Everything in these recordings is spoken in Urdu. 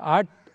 8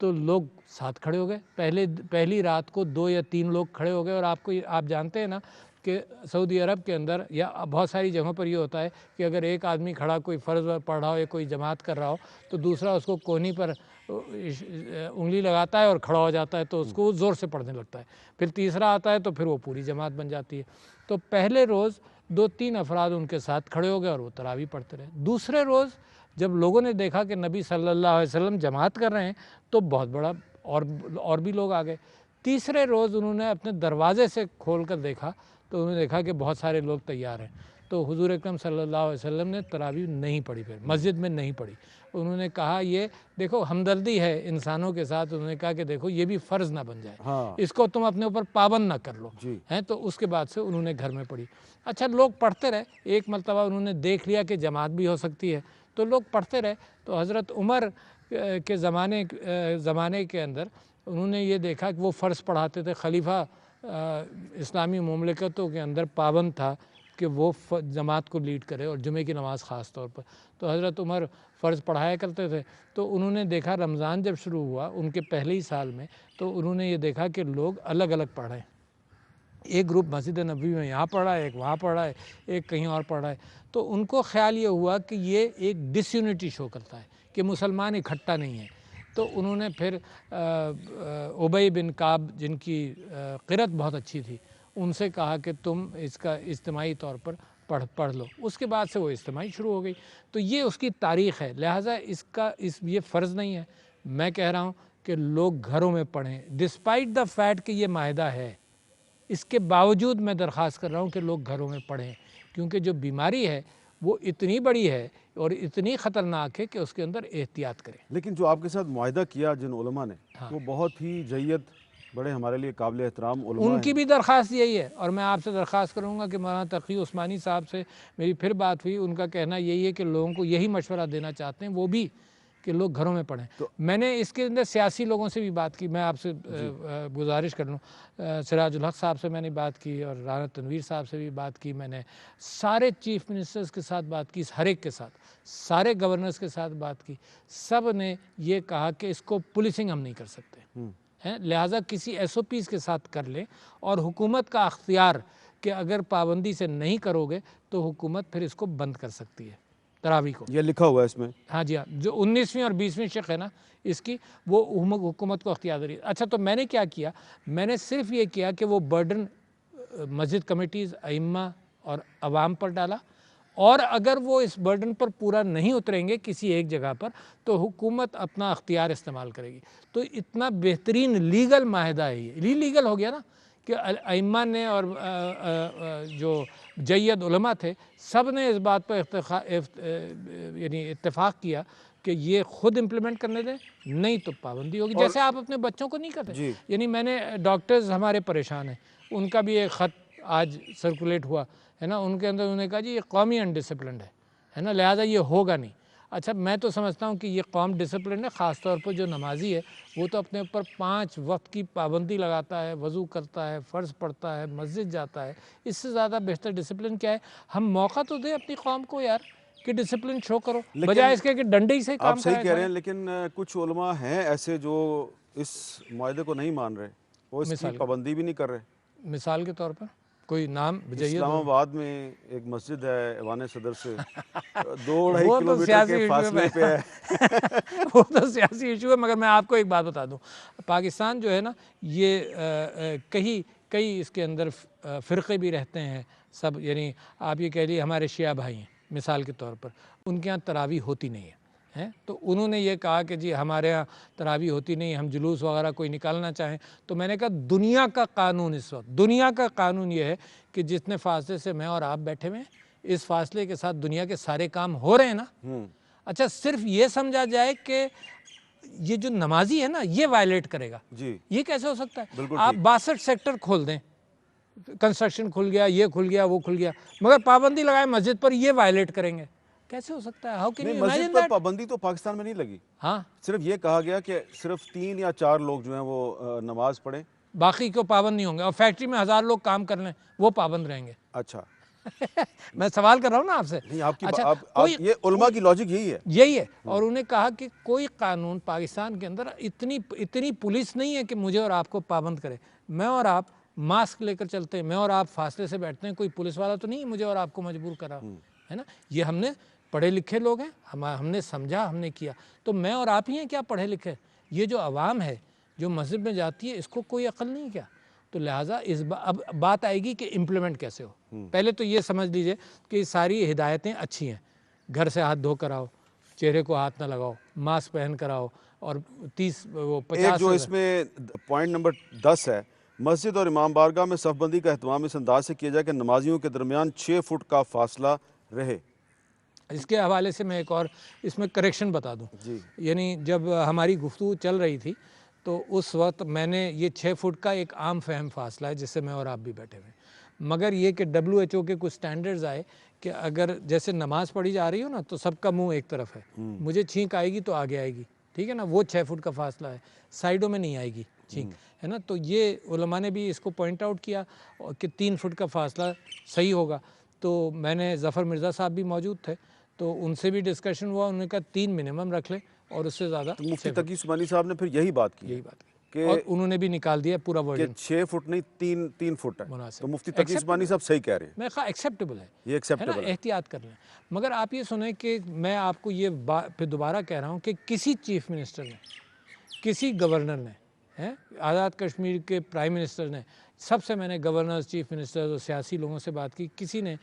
تو لوگ ساتھ کھڑے ہو گئے. پہلی رات کو 2 یا 3 لوگ کھڑے ہو گئے. اور آپ جانتے ہیں نا کہ سعودی عرب کے اندر یا بہت ساری جگہوں پر یہ ہوتا ہے کہ اگر ایک آدمی کھڑا کوئی فرض پڑھ رہا ہو یا کوئی جماعت کر رہا ہو تو دوسرا اس کو کونی پر انگلی لگاتا ہے اور کھڑا ہو جاتا ہے تو اس کو زور سے پڑھنے لگتا ہے. پھر تیسرا آتا ہے تو پھر وہ پوری جماعت بن جاتی ہے. تو پہلے روز 2-3 افراد ان کے ساتھ کھڑے ہو گئے اور وہ تراویح پڑھتے رہے. دوسرے روز جب لوگوں نے دیکھا کہ نبی صلی اللہ علیہ وسلم جماعت کر رہے ہیں تو بہت بڑا اور بھی لوگ آ گئے. تیسرے روز انہوں نے اپنے دروازے سے کھول کر دیکھا تو انہوں نے دیکھا کہ بہت سارے لوگ تیار ہیں. تو حضور اکرم صلی اللہ علیہ وسلم نے تراویح نہیں پڑھی، پھر مسجد میں نہیں پڑھی. انہوں نے کہا یہ دیکھو ہمدردی ہے انسانوں کے ساتھ. انہوں نے کہا کہ دیکھو یہ بھی فرض نہ بن جائے، اس کو تم اپنے اوپر پابند نہ کر لو. تو اس کے بعد سے انہوں نے گھر میں پڑھی. اچھا لوگ پڑھتے رہے. ایک مرتبہ انہوں نے دیکھ لیا کہ جماعت بھی ہو سکتی ہے تو لوگ پڑھتے رہے. تو حضرت عمر کے زمانے کے اندر انہوں نے یہ دیکھا کہ وہ فرض پڑھاتے تھے. خلیفہ اسلامی مملکتوں کے اندر پابند تھا کہ وہ جماعت کو لیڈ کرے اور جمعے کی نماز خاص طور پر. تو حضرت عمر فرض پڑھایا کرتے تھے. تو انہوں نے دیکھا رمضان جب شروع ہوا ان کے پہلے ہی سال میں تو انہوں نے یہ دیکھا کہ لوگ الگ الگ پڑھ رہے ہیں. ایک گروپ مسجد نبوی میں یہاں پڑھ رہا ہے، ایک وہاں پڑھ رہا ہے، ایک کہیں اور پڑھ رہا ہے. تو ان کو خیال یہ ہوا کہ یہ ایک ڈس یونٹی شو کرتا ہے کہ مسلمان اکٹھا نہیں ہیں. تو انہوں نے پھر ابی بن کعب جن کی قرأت بہت اچھی تھی ان سے کہا کہ تم اس کا اجتماعی طور پر پڑھ لو. اس کے بعد سے وہ اجتماعی شروع ہو گئی. تو یہ اس کی تاریخ ہے. لہٰذا یہ فرض نہیں ہے. میں کہہ رہا ہوں کہ لوگ گھروں میں پڑھیں ڈسپائٹ دا فیکٹ کہ یہ معاہدہ ہے. اس کے باوجود میں درخواست کر رہا ہوں کہ لوگ گھروں میں پڑھیں کیونکہ جو بیماری ہے وہ اتنی بڑی ہے اور اتنی خطرناک ہے کہ اس کے اندر احتیاط کریں. لیکن جو آپ کے ساتھ معاہدہ کیا جن علماء نے وہ بہت ہی جید، بڑے ہمارے لیے قابل احترام علماء ہیں. ان کی بھی درخواست یہی ہے. اور میں آپ سے درخواست کروں گا کہ مولانا تقی عثمانی صاحب سے میری پھر بات ہوئی. ان کا کہنا یہی ہے کہ لوگوں کو یہی مشورہ دینا چاہتے ہیں وہ بھی کہ لوگ گھروں میں پڑھیں. میں نے اس کے اندر سیاسی لوگوں سے بھی بات کی. میں آپ سے گزارش کر لوں، سراج الحق صاحب سے میں نے بات کی اور رانا تنویر صاحب سے بھی بات کی. میں نے سارے چیف منسٹرز کے ساتھ بات کی، ہر ایک کے ساتھ، سارے گورنرز کے ساتھ بات کی. سب نے یہ کہا کہ اس کو پولیسنگ ہم نہیں کر سکتے ہیں، لہٰذا کسی ایس او پیز کے ساتھ کر لیں. اور حکومت کا اختیار کہ اگر پابندی سے نہیں کرو گے تو حکومت پھر اس کو بند کر سکتی ہے تراویح کو. یہ لکھا ہوا ہے اس میں. ہاں جی ہاں، جو 19ویں اور 20ویں شق ہے نا اس کی وہ حکومت کو اختیار دے. اچھا تو میں نے کیا کیا؟ میں نے صرف یہ کیا کہ وہ برڈن مسجد کمیٹیز، ائمہ اور عوام پر ڈالا. اور اگر وہ اس برڈن پر پورا نہیں اتریں گے کسی ایک جگہ پر تو حکومت اپنا اختیار استعمال کرے گی. تو اتنا بہترین لیگل معاہدہ ہے. یہ لیگل ہو گیا نا کہ ائمہ نے اور جو جید علماء تھے سب نے اس بات پر یعنی اتفاق کیا کہ یہ خود امپلیمنٹ کرنے دیں، نہیں تو پابندی ہوگی. جیسے آپ اپنے بچوں کو نہیں کرتے. یعنی میں نے ڈاکٹرز ہمارے پریشان ہیں، ان کا بھی ایک خط آج سرکولیٹ ہوا ہے نا. ان کے اندر انہوں نے کہا جی یہ قومی انڈسپلنڈ ہے نا، لہٰذا یہ ہوگا نہیں. اچھا میں تو سمجھتا ہوں کہ یہ قوم ڈسپلن ہے. خاص طور پر جو نمازی ہے وہ تو اپنے اوپر 5 وقت کی پابندی لگاتا ہے، وضو کرتا ہے، فرض پڑھتا ہے، مسجد جاتا ہے. اس سے زیادہ بہتر ڈسپلن کیا ہے؟ ہم موقع تو دیں اپنی قوم کو یار کہ ڈسپلن شو کرو، بجائے اس کے کہ ڈنڈے ہی سے کام آپ صحیح کہہ رہے ہیں. لیکن کچھ علماء ہیں ایسے جو اس معاہدے کو نہیں مان رہے، وہ اس کی پابندی بھی نہیں کر رہے. مثال کے طور پر کوئی نام اسلام آباد میں ایک مسجد ہے ایوان صدر سے 2-2.5 کلومیٹر کے فاصلے پہ ہے. وہ تو سیاسی ایشو ہے. مگر میں آپ کو ایک بات بتا دوں، پاکستان جو ہے نا یہ کئی اس کے اندر فرقے بھی رہتے ہیں سب. یعنی آپ یہ کہہ لیے ہمارے شیعہ بھائی ہیں مثال کے طور پر، ان کے ہاں تراویح ہوتی نہیں ہے. تو انہوں نے یہ کہا کہ جی ہمارے ہاں تراویح ہوتی نہیں، ہم جلوس وغیرہ کوئی نکالنا چاہیں. تو میں نے کہا دنیا کا قانون اس وقت، دنیا کا قانون یہ ہے کہ جتنے فاصلے سے میں اور آپ بیٹھے ہوئے ہیں اس فاصلے کے ساتھ دنیا کے سارے کام ہو رہے ہیں نا. اچھا صرف یہ سمجھا جائے کہ یہ جو نمازی ہے نا یہ وائلیٹ کرے گا، یہ کیسے ہو سکتا ہے؟ آپ 62 سیکٹر کھول دیں، کنسٹرکشن کھل گیا، یہ کھل گیا، وہ کھل گیا، مگر پابندی لگائے مسجد پر، یہ وائلیٹ کریں گے، کیسے ہو سکتا ہے؟ مسجد پر پابندی تو پاکستان میں نہیں لگی. ہاں صرف یہ کہا گیا کہ صرف 3 یا 4 لوگ جو ہیں وہ نماز پڑھیں، باقی کو پابند نہیں ہوں گے. اور فیکٹری میں 1000 لوگ کام کر لیں وہ پابند رہیں گے. اچھا میں سوال کر رہا ہوں نا آپ سے. نہیں آپ کی اچھا یہ علماء کی لاجک یہی ہے. یہی ہے. اور انہیں کہا کہ کوئی قانون پاکستان کے اندر اتنی پولیس نہیں ہے کہ مجھے اور آپ کو پابند کرے. میں اور آپ ماسک لے کر چلتے ہیں, میں اور آپ فاصلے سے بیٹھتے ہیں, کوئی پولیس والا تو نہیں مجھے اور آپ کو مجبور کرا ہے نا. یہ ہم نے پڑھے لکھے لوگ ہیں, ہم نے سمجھا, ہم نے کیا. تو میں اور آپ ہی ہیں کیا پڑھے لکھے؟ یہ جو عوام ہے جو مسجد میں جاتی ہے اس کو کوئی عقل نہیں کیا؟ تو لہٰذا اب بات آئے گی کہ امپلیمنٹ کیسے ہو. پہلے تو یہ سمجھ لیجئے کہ ساری ہدایتیں اچھی ہیں. گھر سے ہاتھ دھو کر آؤ, چہرے کو ہاتھ نہ لگاؤ, ماسک پہن کر آؤ, اور 50 ایک جو اس میں پوائنٹ نمبر 10 ہے, مسجد اور امام بارگاہ میں صف بندی کا اہتمام اس انداز سے کیا جائے کہ نمازیوں کے درمیان 6 فٹ کا فاصلہ رہے. اس کے حوالے سے میں ایک اور اس میں کریکشن بتا دوں. یعنی جب ہماری گفتگو چل رہی تھی تو اس وقت میں نے یہ 6 فٹ کا ایک عام فہم فاصلہ ہے جس سے میں اور آپ بھی بیٹھے ہوئے, مگر یہ کہ WHO کے کچھ سٹینڈرڈز آئے کہ اگر جیسے نماز پڑھی جا رہی ہو نا تو سب کا منہ ایک طرف ہے, مجھے چھینک آئے گی تو آگے آئے گی, ٹھیک ہے نا, وہ 6 فٹ کا فاصلہ ہے, سائیڈوں میں نہیں آئے گی چھینک, ہے نا. تو یہ علماء نے بھی اس کو پوائنٹ آؤٹ کیا کہ 3 فٹ کا فاصلہ صحیح ہوگا. تو میں نے ظفر مرزا صاحب بھی موجود تھے تو ان سے بھی ڈسکشن ہوا, انہوں نے کہا 3 منیمم رکھ لیں اور اس سے زیادہ. تو مفتی تقی عثمانی صاحب نے پھر یہی بات کی اور انہوں نے بھی نکال دیا پورا کہ ورڈنگ 6 فٹ نہیں 3 فٹ ہے. مناسب. تو مفتی تقی عثمانی صاحب صحیح کہہ رہے ہیں, میں کہا ایکسیپٹیبل ہے, یہ ایکسیپٹیبل ہے. احتیاط کر لیں. مگر آپ یہ سنیں کہ میں آپ کو یہ پھر دوبارہ کہہ رہا ہوں کہ کسی چیف منسٹر نے, کسی گورنر نے, آزاد کشمیر کے پرائم منسٹر نے, سب سے میں نے گورنرز, چیف منسٹر اور سیاسی لوگوں سے بات کی, کسی نے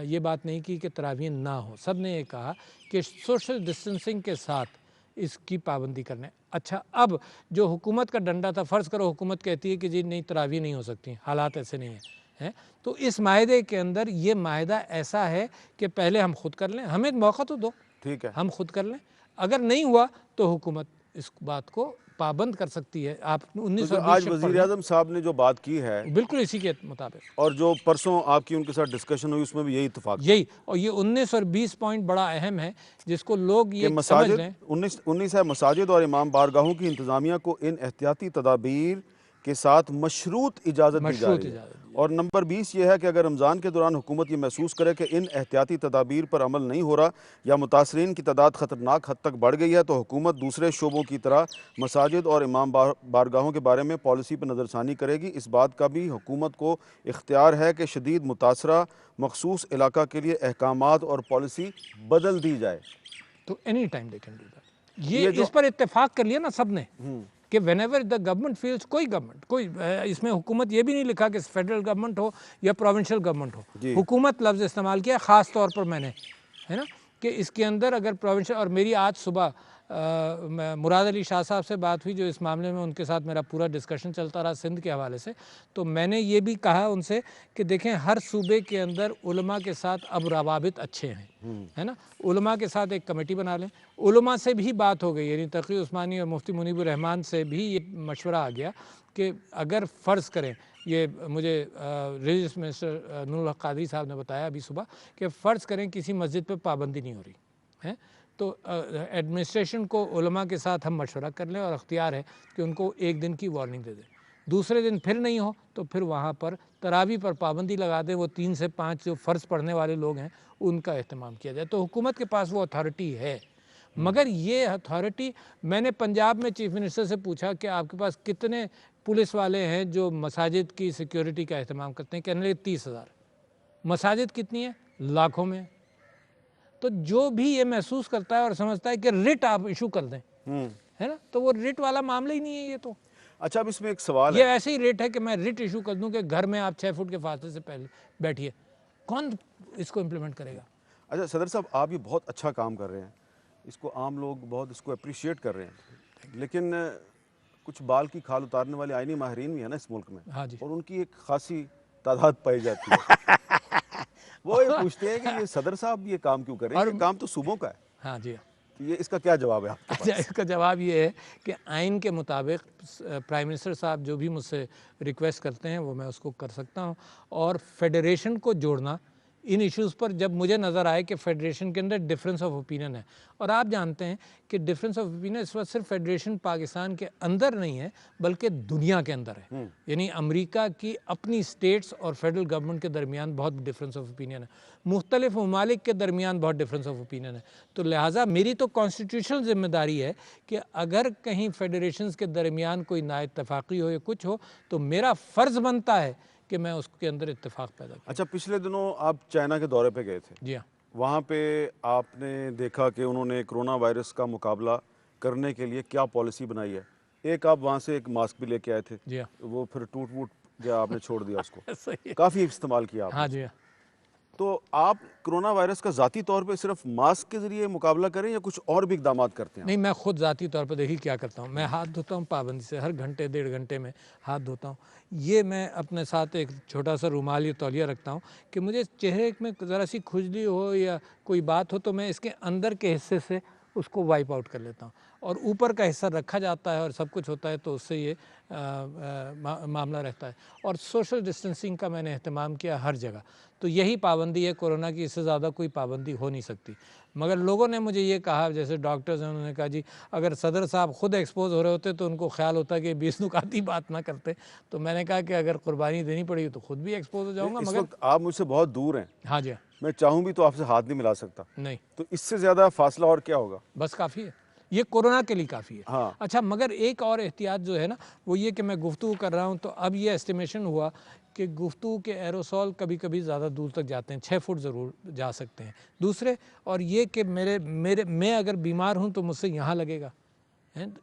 یہ بات نہیں کی کہ تراویح نہ ہو. سب نے یہ کہا کہ سوشل ڈسٹنسنگ کے ساتھ اس کی پابندی کرنے. اچھا اب جو حکومت کا ڈنڈا تھا, فرض کرو حکومت کہتی ہے کہ جی نہیں تراویح نہیں ہو سکتی, حالات ایسے نہیں ہیں, تو اس معاہدے کے اندر یہ معاہدہ ایسا ہے کہ پہلے ہم خود کر لیں, ہمیں موقع تو دو, ٹھیک ہے, ہم خود کر لیں. اگر نہیں ہوا تو حکومت اس بات کو پابند کر سکتی ہے. آپ 1920 آج وزیر اعظم صاحب نے جو بات کی ہے بالکل اسی کے مطابق, اور جو پرسوں آپ کی ان کے ساتھ ڈسکشن ہوئی اس میں بھی یہی اتفاق یہی, اور یہ 19 اور 20 پوائنٹ بڑا اہم ہے جس کو لوگ کہ یہ سمجھ لیں. 19 ہے مساجد اور امام بارگاہوں کی انتظامیہ کو ان احتیاطی تدابیر کے ساتھ مشروط اجازت دی جا رہی ہے. اور نمبر 20 یہ ہے کہ اگر رمضان کے دوران حکومت یہ محسوس کرے کہ ان احتیاطی تدابیر پر عمل نہیں ہو رہا یا متاثرین کی تعداد خطرناک حد تک بڑھ گئی ہے تو حکومت دوسرے شعبوں کی طرح مساجد اور امام بارگاہوں کے بارے میں پالیسی پر نظر ثانی کرے گی. اس بات کا بھی حکومت کو اختیار ہے کہ شدید متاثرہ مخصوص علاقہ کے لیے احکامات اور پالیسی بدل دی جائے. تو any time they can do that. یہ اس پر اتفاق کر لیا نا سب نے کہ when ever the government feels, کوئی گورنمنٹ, کوئی اس میں حکومت یہ بھی نہیں لکھا کہ فیڈرل گورنمنٹ ہو یا پروونشل گورنمنٹ ہو, حکومت لفظ استعمال کیا خاص طور پر میں نے, ہے نا, کہ اس کے اندر اگر پروونشل. اور میری آج صبح مراد علی شاہ صاحب سے بات ہوئی جو اس معاملے میں ان کے ساتھ میرا پورا ڈسکشن چلتا رہا سندھ کے حوالے سے, تو میں نے یہ بھی کہا ان سے کہ دیکھیں ہر صوبے کے اندر علماء کے ساتھ اب روابط اچھے ہیں, ہے نا, علماء کے ساتھ ایک کمیٹی بنا لیں. علماء سے بھی بات ہو گئی, یعنی تقی عثمانی اور مفتی منیب الرحمان سے بھی یہ مشورہ آ گیا کہ اگر فرض کریں, یہ مجھے ریلیجس منسٹر نور الحق قادری صاحب نے بتایا ابھی صبح کہ فرض کریں کسی مسجد پہ پابندی نہیں ہو رہی ہے تو ایڈمنسٹریشن کو علماء کے ساتھ ہم مشورہ کر لیں اور اختیار ہے کہ ان کو 1 دن کی وارننگ دے دیں. دوسرے دن پھر نہیں ہو تو پھر وہاں پر تراویح پر پابندی لگا دیں, وہ 3 سے 5 جو فرض پڑھنے والے لوگ ہیں ان کا اہتمام کیا جائے. تو حکومت کے پاس وہ اتھارٹی ہے. مگر یہ اتھارٹی, میں نے پنجاب میں چیف منسٹر سے پوچھا کہ آپ کے پاس کتنے پولیس والے ہیں جو مساجد کی سیکیورٹی کا اہتمام کرتے ہیں, کہنے لگے 30,000. مساجد کتنی ہیں؟ لاکھوں میں. تو جو بھی یہ محسوس کرتا ہے اور سمجھتا ہے کہ ریٹ آپ ایشو کر دیں, ہے نا, تو وہ ریٹ والا معاملہ ہی نہیں ہے یہ. تو اچھا اب اس میں ایک سوال ہے, یہ ایسے ہی ریٹ ہے کہ میں ریٹ ایشو کر دوں کہ گھر میں آپ 6 فٹ کے فاصلے سے پہلے بیٹھیے, کون اس کو امپلیمنٹ کرے گا؟ اچھا صدر صاحب آپ یہ بہت اچھا کام کر رہے ہیں, اس کو عام لوگ بہت اس کو اپریشیٹ کر رہے ہیں, لیکن کچھ بال کی کھال اتارنے والے آئینی ماہرین بھی ہیں نا اس ملک میں, ہاں جی, اور ان کی ایک خاصی تعداد پائی جاتی ہے. وہ یہ پوچھتے ہیں کہ یہ صدر صاحب یہ کام کیوں کر رہے ہیں, یہ کام تو صوبوں کا ہے. ہاں جی, یہ اس کا کیا جواب ہے آپ کے پاس؟ اچھا, اس کا جواب یہ ہے کہ آئین کے مطابق پرائم منسٹر صاحب جو بھی مجھ سے ریکویسٹ کرتے ہیں وہ میں اس کو کر سکتا ہوں, اور فیڈریشن کو جوڑنا ان ایشوز پر جب مجھے نظر آئے کہ فیڈریشن کے اندر ڈفرینس آف اوپینین ہے، اور آپ جانتے ہیں کہ ڈفرینس آف اوپینین اس وقت صرف فیڈریشن پاکستان کے اندر نہیں ہے بلکہ دنیا کے اندر ہے، یعنی امریکہ کی اپنی اسٹیٹس اور فیڈرل گورنمنٹ کے درمیان بہت ڈفرینس آف اوپینین ہے، مختلف ممالک کے درمیان بہت ڈفرینس آف اوپینین ہے. تو لہٰذا میری تو کانسٹیٹیوشنل ذمہ داری ہے کہ اگر کہیں فیڈریشنز کے درمیان کوئی نا اتفاقی ہو یا کچھ ہو تو میرا فرض بنتا ہے کہ میں اس کے اندر اتفاق پیدا کروں. اچھا، پچھلے دنوں آپ چائنا کے دورے پہ گئے تھے. جی ہاں. وہاں پہ آپ نے دیکھا کہ انہوں نے کرونا وائرس کا مقابلہ کرنے کے لیے کیا پالیسی بنائی ہے. ایک آپ وہاں سے ایک ماسک بھی لے کے آئے تھے. جی ہاں. وہ پھر ٹوٹ ووٹ گیا، آپ نے چھوڑ دیا اس کو. صحیح ہے. کافی استعمال کیا آپ نے. ہاں جی ہاں. تو آپ کرونا وائرس کا ذاتی طور پہ صرف ماسک کے ذریعے مقابلہ کریں یا کچھ اور بھی اقدامات کرتے ہیں؟ نہیں، میں خود ذاتی طور پر دیکھیے کیا کرتا ہوں، میں ہاتھ دھوتا ہوں پابندی سے، ہر گھنٹے 1.5 گھنٹے میں ہاتھ دھوتا ہوں. یہ میں اپنے ساتھ ایک چھوٹا سا رومال یا تولیہ رکھتا ہوں کہ مجھے چہرے میں ذرا سی کھجلی ہو یا کوئی بات ہو تو میں اس کے اندر کے حصے سے اس کو وائپ آؤٹ کر لیتا ہوں، اور اوپر کا حصہ رکھا جاتا ہے اور سب کچھ ہوتا ہے، تو اس سے یہ معاملہ رہتا ہے. اور سوشل ڈسٹینسنگ کا میں نے اہتمام کیا ہر جگہ. تو یہی پابندی ہے کورونا کی، اس سے زیادہ کوئی پابندی ہو نہیں سکتی. مگر لوگوں نے مجھے یہ کہا، جیسے ڈاکٹرز ہیں، انہوں نے کہا جی اگر صدر صاحب خود ایکسپوز ہو رہے ہوتے تو ان کو خیال ہوتا کہ 20 نکاتی بات نہ کرتے. تو میں نے کہا کہ اگر قربانی دینی پڑی تو خود بھی ایکسپوز ہو جاؤں گا. اس مگر وقت آپ مجھ سے بہت دور ہیں. ہاں جی، میں چاہوں بھی تو آپ سے ہاتھ نہیں ملا سکتا. نہیں، تو اس سے زیادہ فاصلہ اور کیا ہوگا؟ بس کافی ہے، یہ کورونا کے لیے کافی ہے. ہاں. اچھا، مگر ایک اور احتیاط جو ہے نا وہ یہ کہ میں گفتگو کر رہا ہوں تو اب یہ اسٹیمیشن ہوا کہ گفتگو کے ایروسول کبھی کبھی زیادہ دور تک جاتے ہیں، 6 فٹ ضرور جا سکتے ہیں. دوسرے، اور یہ کہ میں اگر بیمار ہوں تو مجھ سے یہاں لگے گا،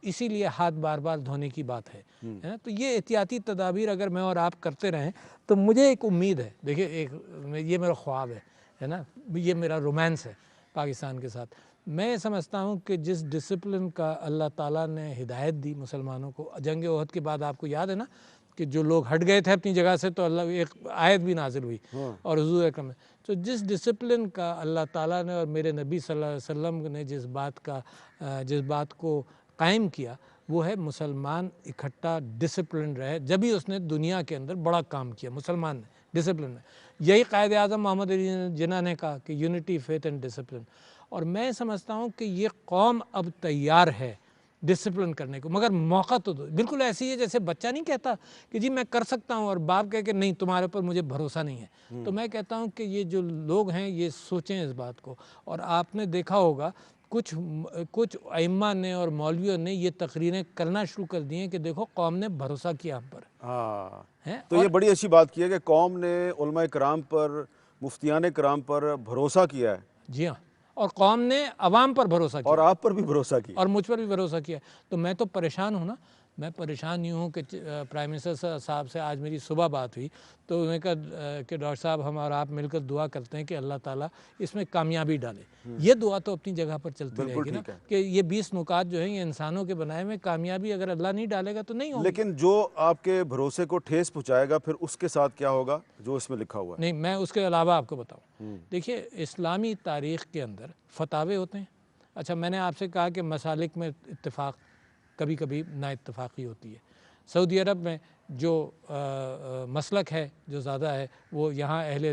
اسی لیے ہاتھ بار بار دھونے کی بات ہے. تو یہ احتیاطی تدابیر اگر میں اور آپ کرتے رہیں تو مجھے ایک امید ہے. دیکھیے، یہ میرا خواب ہے نا، یہ میرا رومانس ہے پاکستان کے ساتھ. میں سمجھتا ہوں کہ جس ڈسپلن کا اللہ تعالیٰ نے ہدایت دی مسلمانوں کو جنگ احد کے بعد، آپ کو یاد ہے نا کہ جو لوگ ہٹ گئے تھے اپنی جگہ سے تو اللہ ایک آیت بھی نازل ہوئی اور حضور اکرم نے. تو جس ڈسپلن کا اللہ تعالیٰ نے اور میرے نبی صلی اللہ علیہ وسلم نے جس بات کو قائم کیا، وہ ہے مسلمان اکٹھا ڈسپلن رہے. جبھی اس نے دنیا کے اندر بڑا کام کیا مسلمان نے ڈسپلن میں. یہی قائد اعظم محمد علی جناح نے کہا کہ یونٹی، فیتھ اینڈ ڈسپلن. اور میں سمجھتا ہوں کہ یہ قوم اب تیار ہے ڈسپلن کرنے کو، مگر موقع تو دو. بالکل ایسی ہے جیسے بچہ نہیں کہتا کہ جی میں کر سکتا ہوں، اور باپ کہے کہ نہیں تمہارے پر مجھے بھروسہ نہیں ہے. تو میں کہتا ہوں کہ یہ جو لوگ ہیں یہ سوچیں اس بات کو. اور آپ نے دیکھا ہوگا کچھ ائمہ نے اور مولویوں نے یہ تقریریں کرنا شروع کر دی ہیں کہ دیکھو قوم نے بھروسہ کیا ہم پر. ہاں، تو یہ بڑی اچھی بات کی ہے کہ قوم نے علماء کرام پر، مفتیان کرام پر بھروسہ کیا ہے. جی ہاں، اور قوم نے عوام پر بھروسہ کیا، اور آپ پر بھی بھروسہ کیا، اور مجھ پر بھی بھروسہ کیا. تو میں تو پریشان ہوں نا. میں پریشان یوں ہوں کہ پرائم منسٹر صاحب سے آج میری صبح بات ہوئی تو انہوں نے کہا کہ ڈاکٹر صاحب ہم اور آپ مل کر دعا کرتے ہیں کہ اللہ تعالیٰ اس میں کامیابی ڈالے. یہ دعا تو اپنی جگہ پر چلتی رہے گی نا کہ یہ 20 نکات جو ہیں یہ انسانوں کے بنائے میں کامیابی اگر اللہ نہیں ڈالے گا تو نہیں ہوگی. لیکن جو آپ کے بھروسے کو ٹھیس پہنچائے گا پھر اس کے ساتھ کیا ہوگا جو اس میں لکھا ہوا ہے؟ نہیں، میں اس کے علاوہ آپ کو بتاؤں. دیکھیے، اسلامی تاریخ کے اندر فتاوے ہوتے ہیں. اچھا، میں نے آپ سے کہا کہ مسالک میں اتفاق کبھی کبھی نا اتفاقی ہوتی ہے. سعودی عرب میں جو مسلک ہے جو زیادہ ہے وہ یہاں اہل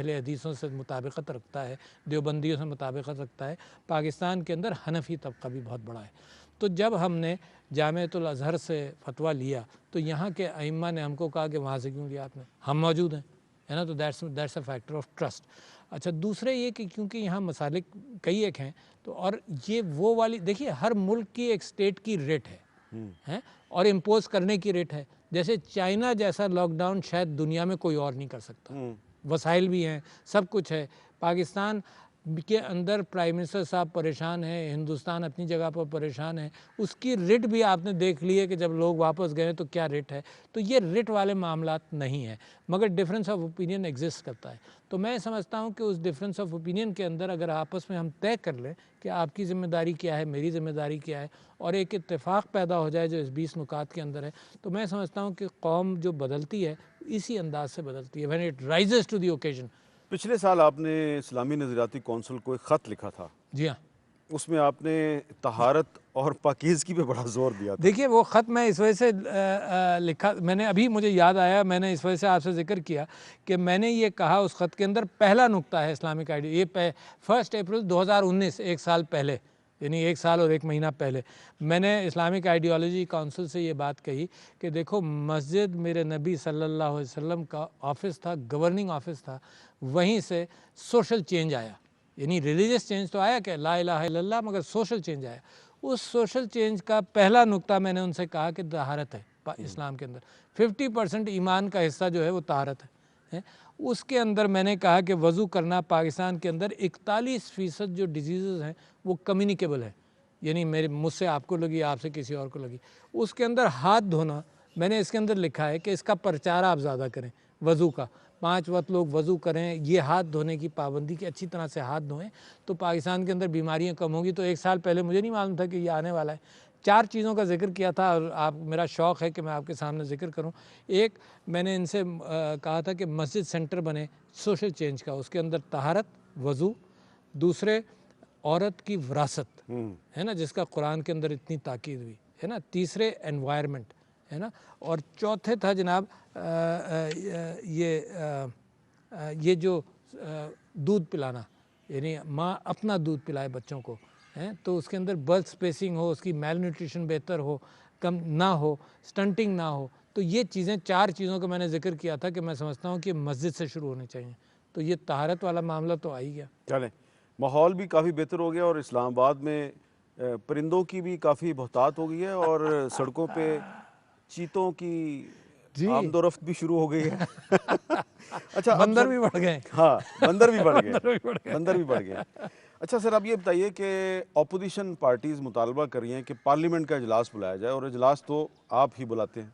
حدیثوں سے مطابقت رکھتا ہے، دیوبندیوں سے مطابقت رکھتا ہے. پاکستان کے اندر حنفی طبقہ بھی بہت بڑا ہے. تو جب ہم نے جامعۃ الازہر سے فتویٰ لیا تو یہاں کے ائمہ نے ہم کو کہا کہ وہاں سے کیوں لیا آپ نے، ہم موجود ہیں، ہے نا. تو that's a factor of trust. اچھا، دوسرے یہ کہ کیونکہ یہاں مسالک کئی ایک ہیں تو اور یہ وہ والی دیکھیے ہر ملک کی ایک سٹیٹ کی ریٹ ہے اور امپوز کرنے کی ریٹ ہے. جیسے چائنا جیسا لاک ڈاؤن شاید دنیا میں کوئی اور نہیں کر سکتا. وسائل بھی ہیں، سب کچھ ہے. پاکستان کے اندر پرائم منسٹر صاحب پریشان ہیں، ہندوستان اپنی جگہ پر پریشان ہے. اس کی ریٹ بھی آپ نے دیکھ لی ہے کہ جب لوگ واپس گئے تو کیا ریٹ ہے. تو یہ ریٹ والے معاملات نہیں ہیں، مگر ڈفرینس آف اوپینین ایگزسٹ کرتا ہے. تو میں سمجھتا ہوں کہ اس ڈفرینس آف اوپینین کے اندر اگر آپس میں ہم طے کر لیں کہ آپ کی ذمہ داری کیا ہے، میری ذمہ داری کیا ہے، اور ایک اتفاق پیدا ہو جائے جو اس 20 نکات کے اندر ہے، تو میں سمجھتا ہوں کہ قوم جو بدلتی ہے اسی انداز سے بدلتی ہے. when it rises to the occasion. پچھلے سال آپ نے اسلامی نظریاتی کونسل کو ایک خط لکھا تھا. جی ہاں. اس میں آپ نے طہارت اور پاکیزگی پہ بڑا زور دیا تھا. دیکھیے وہ خط میں اس وجہ سے لکھا، میں نے ابھی مجھے یاد آیا، میں نے اس وجہ سے آپ سے ذکر کیا کہ میں نے یہ کہا اس خط کے اندر پہلا نقطہ ہے اسلامک آئیڈیا، یہ 1 اپریل 2019، ایک سال پہلے، یعنی 1 سال اور 1 مہینہ پہلے میں نے اسلامک آئیڈیالوجی کونسل سے یہ بات کہی کہ دیکھو مسجد میرے نبی صلی اللہ علیہ وسلم کا آفس تھا، گورننگ آفس تھا، وہیں سے سوشل چینج آیا، یعنی ریلیجس چینج تو آیا کہ لا الہ الا اللہ، مگر سوشل چینج آیا. اس سوشل چینج کا پہلا نقطہ میں نے ان سے کہا کہ طہارت ہے اسلام کے اندر. 50% ایمان کا حصہ جو ہے وہ طہارت ہے. اس کے اندر میں نے کہا کہ وضو کرنا، پاکستان کے اندر 41% جو ڈیزیزز ہیں وہ کمیونیکیبل ہے، یعنی مجھ سے آپ کو لگی، آپ سے کسی اور کو لگی. اس کے اندر ہاتھ دھونا، میں نے اس کے اندر لکھا ہے کہ اس کا پرچار آپ زیادہ کریں، وضو کا 5 وقت لوگ وضو کریں، یہ ہاتھ دھونے کی پابندی کی اچھی طرح سے ہاتھ دھوئیں تو پاکستان کے اندر بیماریاں کم ہوں گی. تو 1 سال پہلے مجھے نہیں معلوم تھا کہ یہ آنے والا ہے. 4 چیزوں کا ذکر کیا تھا اور میرا شوق ہے کہ میں آپ کے سامنے ذکر کروں. ایک، میں نے ان سے کہا تھا کہ مسجد سینٹر بنے سوشل چینج کا، اس کے اندر طہارت، وضو. دوسرے، عورت کی وراثت ہے نا، جس کا قرآن کے اندر اتنی تاکید ہوئی ہے نا. تیسرے، انوائرمنٹ ہے نا. اور چوتھے تھا جناب یہ جو دودھ پلانا، یعنی ماں اپنا دودھ پلائے بچوں کو، تو اس کے اندر برتھ اسپیسنگ ہو، اس کی میل نیوٹریشن بہتر ہو، کم نہ ہو، سٹنٹنگ نہ ہو. تو یہ چیزیں 4 چیزوں کا میں نے ذکر کیا تھا کہ میں سمجھتا ہوں کہ مسجد سے شروع ہونی چاہیے. تو یہ طہارت والا معاملہ تو آ ہی گیا. چلیں، ماحول بھی کافی بہتر ہو گیا اور اسلام آباد میں پرندوں کی بھی کافی بہتات ہو گئی ہے اور سڑکوں پہ چیتوں کی آمد و رفت بھی شروع ہو گئی ہے. اچھا، اب بندر سر، بھی بڑھ گئے. ہاں بندر بھی بڑھ گئے، بندر بھی بڑھ گئے. بندر بھی بڑھ گئے. اچھا سر، اب یہ بتائیے کہ اپوزیشن پارٹیز مطالبہ کر رہی ہیں کہ پارلیمنٹ کا اجلاس بلایا جائے، اور اجلاس تو آپ ہی بلاتے ہیں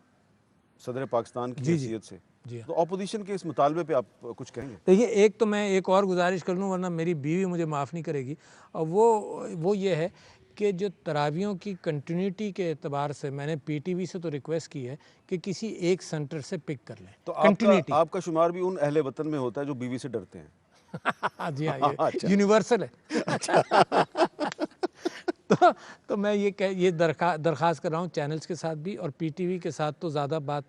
صدر پاکستان کی حیثیت سے. جی. تو اپوزیشن کے اس مطالبے پہ آپ کچھ کہیں گے؟ دیکھیے، ایک تو میں ایک اور گزارش کر لوں ورنہ میری بیوی مجھے معاف نہیں کرے گی، اور وہ یہ ہے کہ جو تراویحوں کی کنٹینیوٹی کے اعتبار سے میں نے پی ٹی وی سے تو ریکویسٹ کی ہے کہ کسی ایک سینٹر سے پک کر لیں. تو کنٹینیوٹی. آپ کا شمار بھی ان اہل وطن میں ہوتا ہے جو بیوی سے ڈرتے ہیں؟ جی ہاں، یہ یونیورسل ہے. تو میں یہ درخواست کر رہا ہوں چینلز کے ساتھ بھی اور پی ٹی وی کے ساتھ، تو زیادہ بات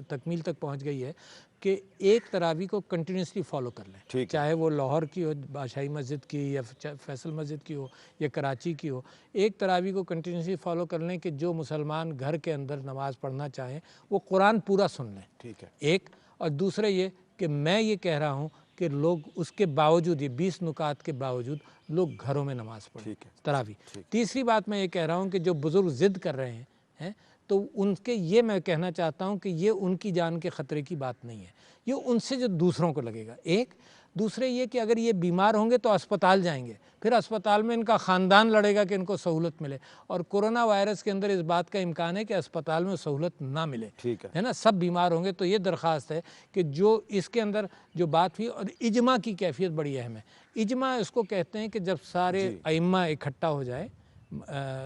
تکمیل تک پہنچ گئی ہے کہ ایک تراویح کو کنٹینیوسلی فالو کر لیں، چاہے وہ لاہور کی ہو، بادشاہی مسجد کی، یا فیصل مسجد کی ہو، یا کراچی کی ہو. ایک تراویح کو کنٹینیوسلی فالو کر لیں کہ جو مسلمان گھر کے اندر نماز پڑھنا چاہیں وہ قرآن پورا سن لیں. ٹھیک ہے. ایک، اور دوسرے یہ کہ میں یہ کہہ رہا ہوں کہ لوگ اس کے باوجود، یہ 20 نکات کے باوجود لوگ گھروں میں نماز پڑھیں تراویح. تیسری بات میں یہ کہہ رہا ہوں کہ جو بزرگ ضد کر رہے ہیں تو ان کے یہ میں کہنا چاہتا ہوں کہ یہ ان کی جان کے خطرے کی بات نہیں ہے، یہ ان سے جو دوسروں کو لگے گا. ایک، دوسرے یہ کہ اگر یہ بیمار ہوں گے تو اسپتال جائیں گے، پھر اسپتال میں ان کا خاندان لڑے گا کہ ان کو سہولت ملے، اور کورونا وائرس کے اندر اس بات کا امکان ہے کہ اسپتال میں سہولت نہ ملے، ہے نا، سب بیمار ہوں گے. تو یہ درخواست ہے کہ جو اس کے اندر جو بات ہوئی، اور اجماع کی کیفیت بڑی اہم ہے. اجماع اس کو کہتے ہیں کہ جب سارے ائمہ اکٹھا ہو جائے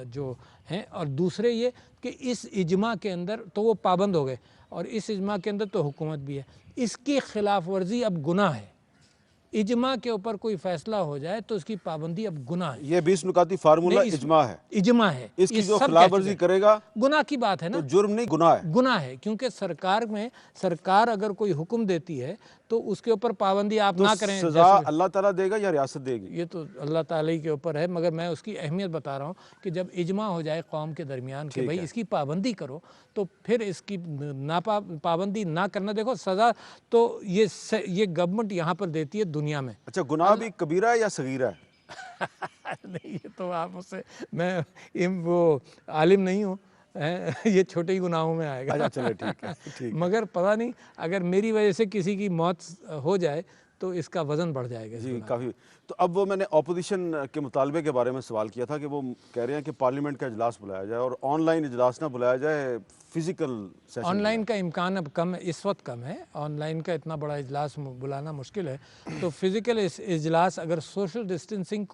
جو ہیں، اور دوسرے یہ کہ اس اجماع کے اندر تو وہ پابند ہو گئے، اور اس اجماع کے اندر تو حکومت بھی ہے. اس کی خلاف ورزی اب گناہ ہے. اجماع کے اوپر کوئی فیصلہ ہو جائے تو اس کی پابندی اب گناہ ہے. یہ 20 نکاتی فارمولہ اجماع ہے. اجماع ہے. اس کی جو خلاف ورزی کرے گا گناہ کی بات ہے نا، تو جرم نہیں، گناہ ہے. گناہ ہے، کیونکہ سرکار اگر کوئی حکم دیتی ہے تو اس کے اوپر پابندی آپ نہ کریں. سزا اللہ تعالیٰ دے گا یا ریاست دے گی؟ یہ تو اللہ تعالیٰ کے اوپر ہے، مگر میں اس کی اہمیت بتا رہا ہوں کہ جب اجماع ہو جائے قوم کے درمیان کہ بھائی اس کی پابندی کرو، تو پھر اس کی پابندی نہ کرنا، دیکھو سزا تو یہ گورنمنٹ یہاں پر دیتی ہے دنیا میں. اچھا، گناہ بھی کبیرہ ہے یا صغیرہ ہے؟ نہیں، یہ تو آپ مجھ سے، میں وہ عالم نہیں ہوں، یہ چھوٹے ہی گناہوں میں آئے گا. چلے ٹھیک ہے. مگر پتہ نہیں اگر میری وجہ سے کسی کی موت ہو جائے تو اس کا وزن بڑھ جائے گا. جی کافی. تو اب وہ میں نے اپوزیشن کے مطالبے کے بارے میں سوال کیا تھا کہ وہ کہہ رہے ہیں کہ پارلیمنٹ کا اجلاس بلایا جائے اور آن لائن اجلاس نہ بلایا جائے، فزیکل سیشن. آن لائن کا امکان اب کم ہے، اس وقت کم ہے. آن لائن کا اتنا بڑا اجلاس بلانا مشکل ہے، تو فزیکل اجلاس اگر سوشل ڈسٹینسنگ